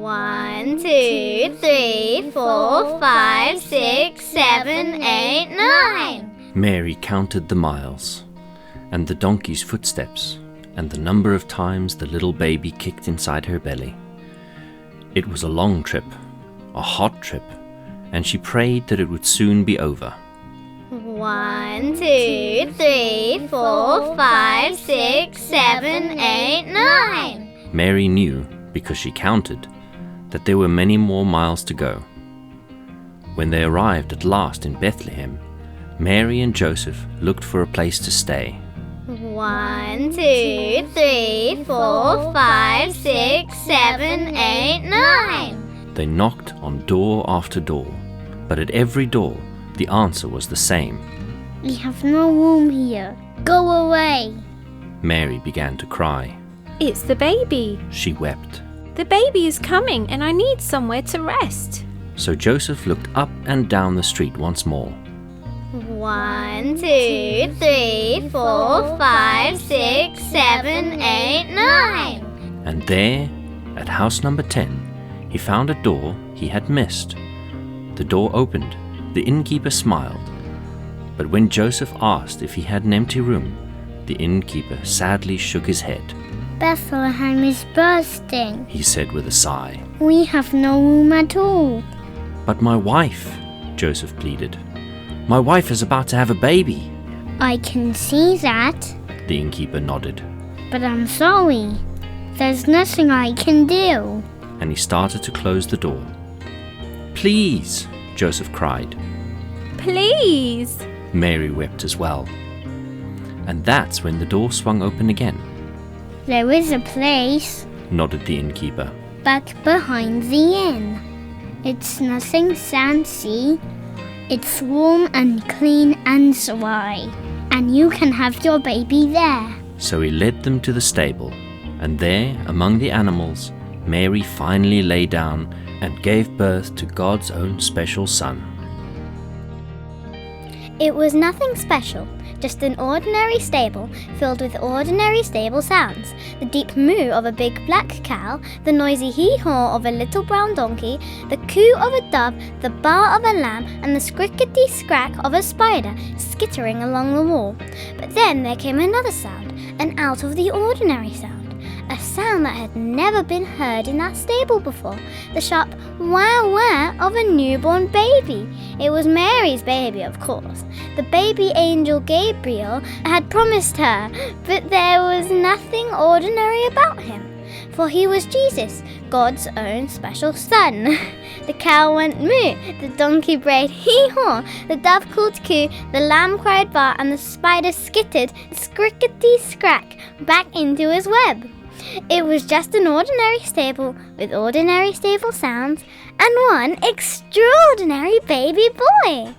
1, 2, 3, 4, 5, 6, 7, 8, 9. Mary counted the miles, and the donkey's footsteps, and the number of times the little baby kicked inside her belly. It was a long trip, a hot trip, and she prayed that it would soon be over. 1, 2, 3, 4, 5, 6, 7, 8, 9. Mary knew, because she counted, that there were many more miles to go. When they arrived at last in Bethlehem, Mary and Joseph looked for a place to stay. 1, 2, 3, 4, 5, 6, 7, 8, 9. They knocked on door after door, but at every door the answer was the same. We have no room here. Go away. Mary began to cry. It's the baby. She wept. The baby is coming and I need somewhere to rest. So Joseph looked up and down the street once more. 1, 2, 3, 4, 5, 6, 7, 8, 9. And there, at house number 10, he found a door he had missed. The door opened. The innkeeper smiled. But when Joseph asked if he had an empty room, the innkeeper sadly shook his head. Bethlehem is bursting. He said with a sigh. We have no room at all. But my wife, Joseph pleaded. My wife is about to have a baby. I can see that, The innkeeper nodded. but I'm sorry. There's nothing I can do. And he started to close the door. Please, Joseph cried. Please. Mary wept as well. And that's when the door swung open again, There is a place nodded the innkeeper. back behind the inn. It's nothing fancy. It's warm and clean and dry. And you can have your baby there. So he led them to the stable, and there, among the animals, Mary finally lay down and gave birth to God's own special son. It was nothing special, just an ordinary stable filled with ordinary stable sounds. The deep moo of a big black cow, the noisy hee-haw of a little brown donkey, the coo of a dove, the baa of a lamb, and the scrickety-scrack of a spider skittering along the wall. But then there came another sound, an out-of-the-ordinary sound. A sound that had never been heard in that stable before, the sharp wah-wah of a newborn baby. It was Mary's baby, of course. The baby angel Gabriel had promised her, but there was nothing ordinary about him, for he was Jesus, God's own special son. The cow went moo, the donkey brayed hee-haw, the dove called coo, the lamb cried baa, and the spider skittered scrickety-scrack back into his web. It was just an ordinary stable with ordinary stable sounds and one extraordinary baby boy.